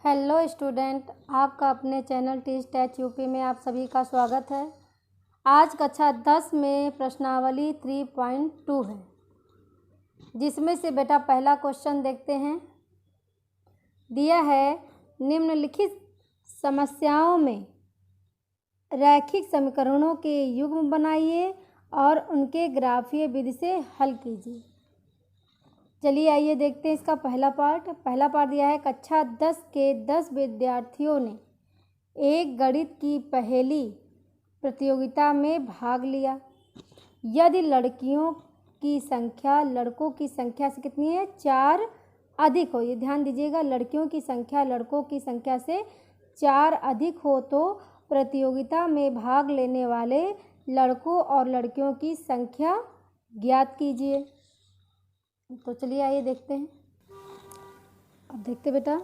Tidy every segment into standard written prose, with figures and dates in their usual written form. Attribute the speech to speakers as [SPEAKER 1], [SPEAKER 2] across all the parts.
[SPEAKER 1] Hello student, आपका अपने channel teach टैच UP में आप सभी का स्वागत है। आज कक्षा 10 में प्रश्नावली 3.2 है, जिसमें से बेटा पहला क्वेश्चन देखते हैं। दिया है निम्नलिखित समस्याओं में रैखिक समीकरणों के युग्म बनाइए और उनके ग्राफीय विधि से हल कीजिए। चलिए आइए देखते हैं इसका पहला पार्ट दिया है। कक्षा 10 के 10 विद्यार्थियों ने एक गणित की पहेली प्रतियोगिता में भाग लिया। यदि लड़कियों की संख्या लड़कों की संख्या से कितनी है, 4 अधिक हो, ये ध्यान दीजिएगा, लड़कियों की संख्या लड़कों की संख्या से 4 अधिक हो तो प्रतियोगिता में भाग लेने वाले लड़कों और लड़कियों की संख्या ज्ञात कीजिए। तो चलिए आइए देखते हैं। अब देखते बेटा,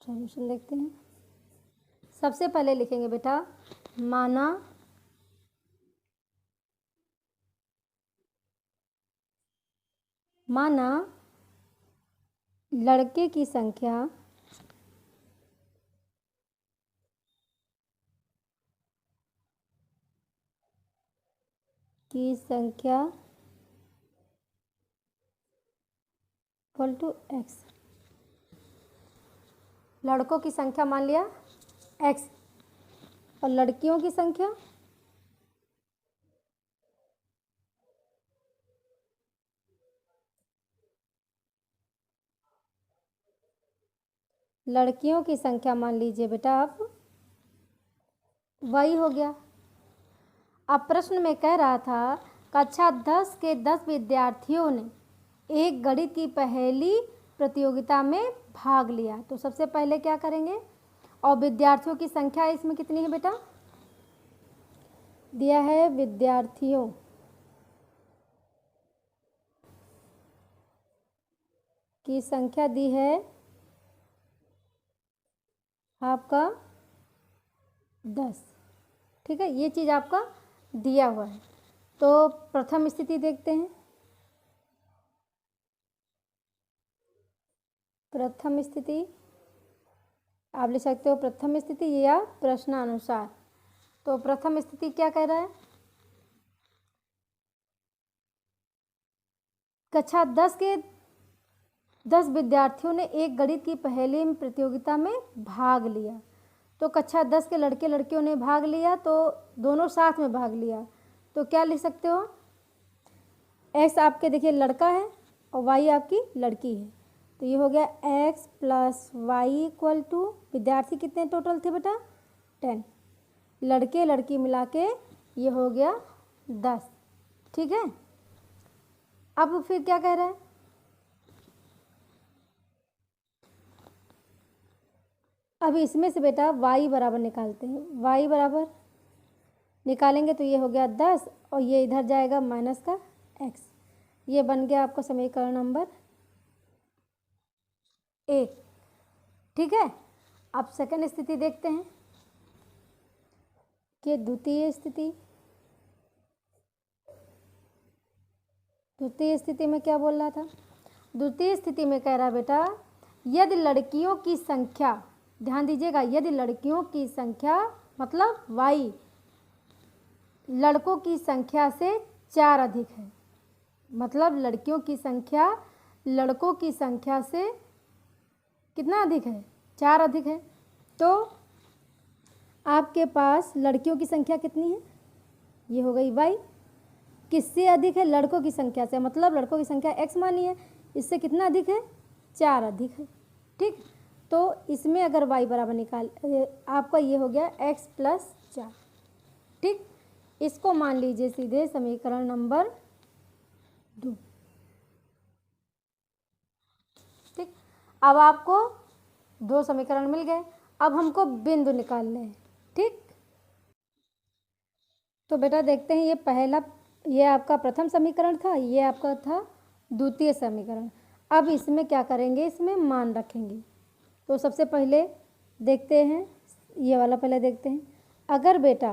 [SPEAKER 1] सॉल्यूशन देखते हैं। सबसे पहले लिखेंगे बेटा, माना लड़के की संख्या इक्वल टू x। लड़कों की संख्या मान लिया x और लड़कियों की संख्या मान लीजिए बेटा आप y हो गया। अब प्रश्न में कह रहा था कक्षा 10 के 10 विद्यार्थियों ने एक गणित की पहेली प्रतियोगिता में भाग लिया। तो सबसे पहले क्या करेंगे, और विद्यार्थियों की संख्या इसमें कितनी है बेटा, दिया है विद्यार्थियों की संख्या दी है आपका 10। ठीक है, ये चीज़ आपका दिया हुआ है। तो प्रथम स्थिति देखते हैं। प्रथम स्थिति आप लिख सकते हो प्रथम स्थिति या प्रश्नानुसार। तो प्रथम स्थिति क्या कह रहा है, कक्षा 10 के 10 विद्यार्थियों ने एक गणित की पहेली प्रतियोगिता में भाग लिया। तो कक्षा 10 के लड़के लड़कियों ने भाग लिया, तो दोनों साथ में भाग लिया। तो क्या लिख सकते हो, x आपके देखिए लड़का है और y आपकी लड़की है। तो ये हो गया x plus Y equal to, विद्यार्थी कितने टोटल थे बेटा, 10, लड़के लड़की मिला के ये हो गया 10। ठीक है, अब फिर क्या कह रहा है, अब इसमें से बेटा y बराबर निकालते हैं। y बराबर निकालेंगे तो ये हो गया 10 और ये इधर जाएगा माइनस का x। ये बन गया आपका समीकरण नंबर 1। ठीक है, अब सेकंड स्थिति देखते हैं कि द्वितीय स्थिति में क्या बोल रहा था। द्वितीय स्थिति में कह रहा बेटा यदि लड़कियों की संख्या, ध्यान दीजिएगा, यदि लड़कियों की संख्या मतलब y लड़कों की संख्या से 4 अधिक है, मतलब लड़कियों की संख्या लड़कों की संख्या से कितना अधिक है, 4 अधिक है। तो आपके पास लड़कियों की संख्या कितनी है, ये हो गई y, किससे अधिक है, लड़कों की संख्या से, मतलब लड़कों की संख्या x मानी है, इससे कितना अधिक है, 4 अधिक है। ठीक, तो इसमें अगर y बराबर निकाल आपका ये हो गया x प्लस 4। ठीक, इसको मान लीजिए सीधे समीकरण नंबर 2। ठीक, अब आपको 2 समीकरण मिल गए। अब हमको बिंदु निकालने हैं। ठीक, तो बेटा देखते हैं, ये आपका प्रथम समीकरण था, ये आपका था द्वितीय समीकरण। अब इसमें क्या करेंगे, इसमें मान रखेंगे। तो सबसे पहले देखते हैं, ये वाला पहले देखते हैं। अगर बेटा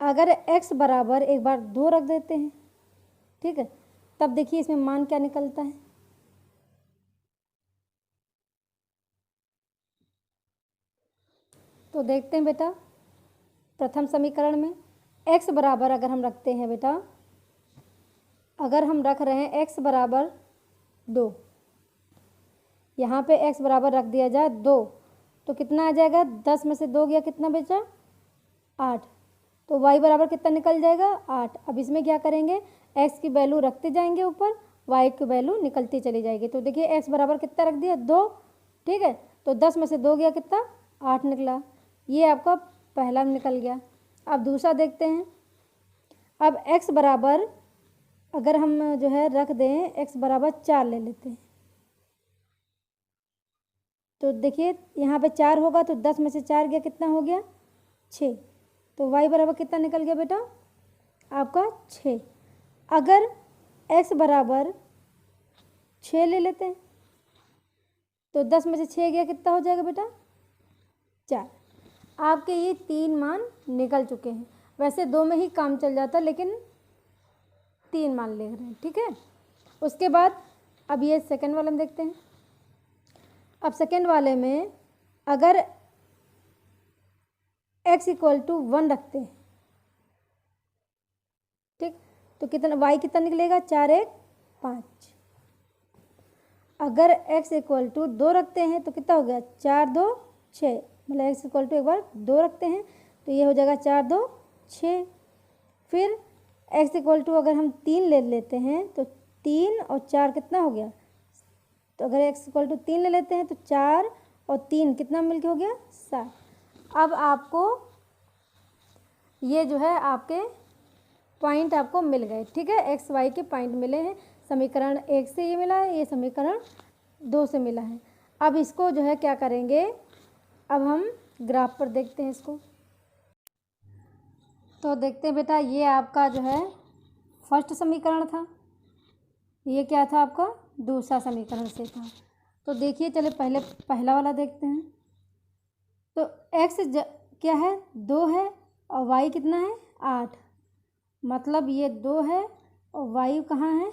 [SPEAKER 1] अगर x बराबर एक बार 2 रख देते हैं, ठीक है, तब देखिए इसमें मान क्या निकलता है। तो देखते हैं बेटा, प्रथम समीकरण में x बराबर अगर हम रखते हैं बेटा, अगर हम रख रहे हैं x बराबर 2, यहाँ पे x बराबर रख दिया जाए 2, तो कितना आ जाएगा, 10 में से 2 गया कितना बचा, 8। तो y बराबर कितना निकल जाएगा, 8। अब इसमें क्या करेंगे, x की वैल्यू रखते जाएंगे ऊपर, y की वैल्यू निकलती चली जाएगी। तो देखिए x बराबर कितना रख दिया, 2, ठीक है, तो 10 में से 2 गया कितना, 8 निकला। ये आपका पहला निकल गया। अब दूसरा देखते हैं। अब x बराबर अगर हम जो है रख दें, x बराबर 4 ले लेते हैं, तो देखिए यहाँ पे 4 होगा, तो 10 में से 4 गया कितना हो गया, 6। तो y बराबर कितना निकल गया बेटा, आपका 6। अगर x बराबर 6 ले लेते हैं, तो 10 में से 6 गया कितना हो जाएगा बेटा, 4। आपके ये 3 मान निकल चुके हैं। वैसे 2 में ही काम चल जाता, लेकिन 3 मान ले रहे हैं, ठीक है। उसके बाद अब ये सेकंड वाले में देखते हैं। अब सेकंड वाले में अगर x इक्वल टू 1 रखते हैं, ठीक, तो कितना y कितना निकलेगा, 4 1 5। अगर x इक्वल टू 2 रखते हैं तो कितना हो गया, 4 2 6, मतलब x इक्वल टू एक बार 2 रखते हैं तो ये हो जाएगा 4 2 6। फिर x इक्वल टू अगर हम 3 ले लेते हैं तो 3 और 4 कितना हो गया, तो अगर x इक्वल टू 3 ले लेते हैं तो 4 और 3 कितना मिलके हो गया, 7। अब आपको ये जो है आपके पॉइंट आपको मिल गए, ठीक है, एक्स वाई के पॉइंट मिले हैं। समीकरण 1 से ये मिला है, ये समीकरण 2 से मिला है। अब इसको जो है क्या करेंगे, अब हम ग्राफ पर देखते हैं इसको। तो देखते हैं बेटा, ये आपका जो है फर्स्ट समीकरण था, ये क्या था आपका दूसरा समीकरण से था। तो देखिए चले पहले पहला वाला देखते हैं। तो x क्या है, 2 है, और y कितना है, 8। मतलब ये 2 है और y कहाँ है,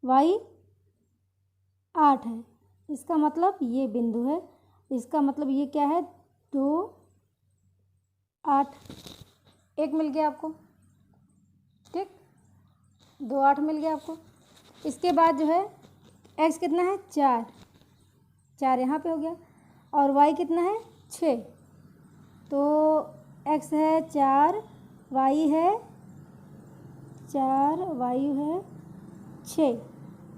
[SPEAKER 1] y 8 है। इसका मतलब ये बिंदु है, इसका मतलब ये क्या है, 2 8, एक मिल गया आपको, ठीक, 2 8 मिल गया आपको। इसके बाद जो है x कितना है, 4, 4 यहाँ पे हो गया, और y कितना है, 6। तो x है 4, y है 4, y है 6।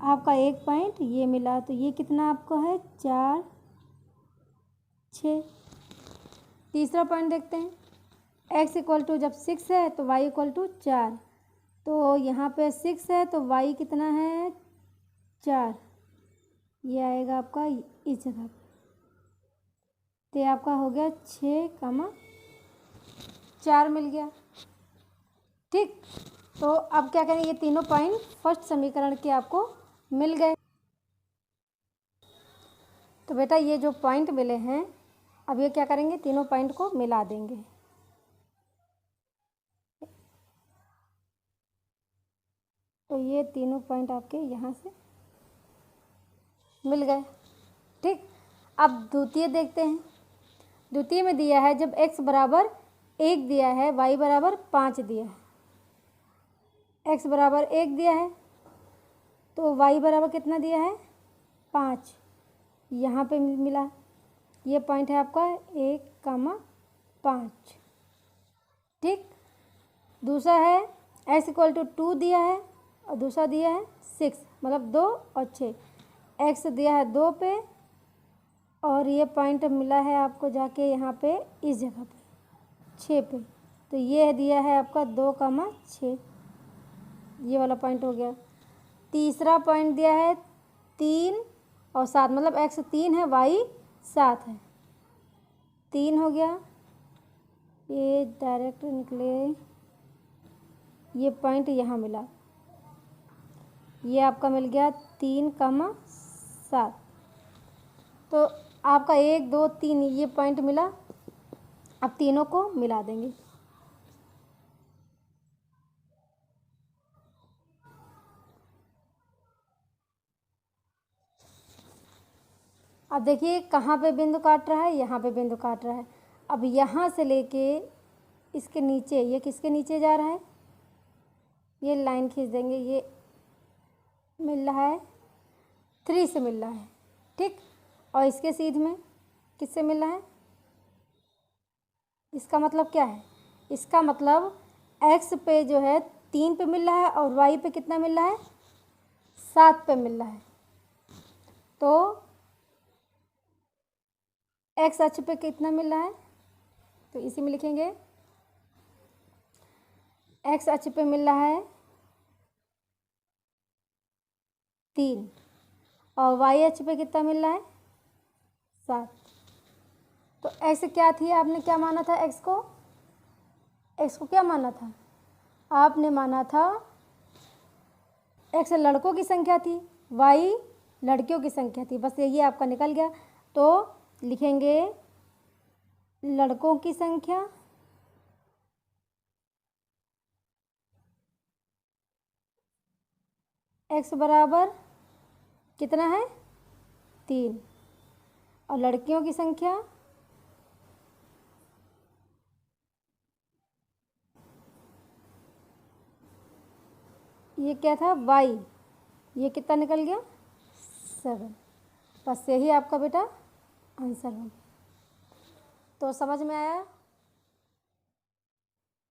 [SPEAKER 1] आपका एक पॉइंट ये मिला, तो ये कितना आपको है, 4 6। तीसरा पॉइंट देखते हैं। x इक्वल टू जब 6 है तो y इक्वल टू 4, तो यहाँ पे 6 है तो y कितना है, 4। ये आएगा आपका इस जगह पे, तो ये आपका हो गया 6 4 मिल गया, ठीक। तो अब क्या करें, ये तीनों पॉइंट फर्स्ट समीकरण के आपको मिल गए। तो बेटा ये जो पॉइंट मिले हैं, अब ये क्या करेंगे, तीनों पॉइंट को मिला देंगे। तो ये तीनों पॉइंट आपके यहाँ से मिल गए, ठीक। अब द्वितीय देखते हैं। द्वितीय में दिया है जब x बराबर 1 दिया है, y बराबर 5 दिया है। x बराबर 1 दिया है तो y बराबर कितना दिया है, 5, यहाँ पे मिला। ये पॉइंट है आपका 1 5, ठीक। दूसरा है x इक्वल टू 2 दिया है और दूसरा दिया है 6, मतलब 2 और 6। x दिया है 2 पे और ये पॉइंट मिला है आपको जाके यहाँ पे इस जगह पे 6 पे, तो ये दिया है आपका 2 6, ये वाला पॉइंट हो गया। तीसरा पॉइंट दिया है 3 और 7, मतलब x 3 है, y 7 है, 3 हो गया, ये डायरेक्ट निकले, ये पॉइंट यहाँ मिला, ये आपका मिल गया 3 7। तो आपका 1 2 3 ये पॉइंट मिला। अब तीनों को मिला देंगे। अब देखिए कहाँ पे बिंदु काट रहा है, यहाँ पे बिंदु काट रहा है। अब यहाँ से लेके इसके नीचे, ये किसके नीचे जा रहा है, ये लाइन खींच देंगे, ये मिल रहा है 3 से मिल रहा है, ठीक। और इसके सीध में किससे मिल रहा है, इसका मतलब क्या है, इसका मतलब x पे जो है 3 पे मिल रहा है और y पे कितना मिल रहा है, 7 पे मिल रहा है। तो x अक्ष पे कितना मिल रहा है, तो इसी में लिखेंगे x अक्ष पे मिल रहा है 3 और y अक्ष पे कितना मिल रहा है, 7। तो x क्या थी, आपने क्या माना था, x को क्या माना था, आपने माना था x लड़कों की संख्या थी, y लड़कियों की संख्या थी। बस यही आपका निकल गया। तो लिखेंगे लड़कों की संख्या x बराबर कितना है, 3 और लड़कियों की संख्या ये क्या था, y, ये कितना निकल गया, 7। बस यही आपका बेटा आंसर हो। तो समझ में आया।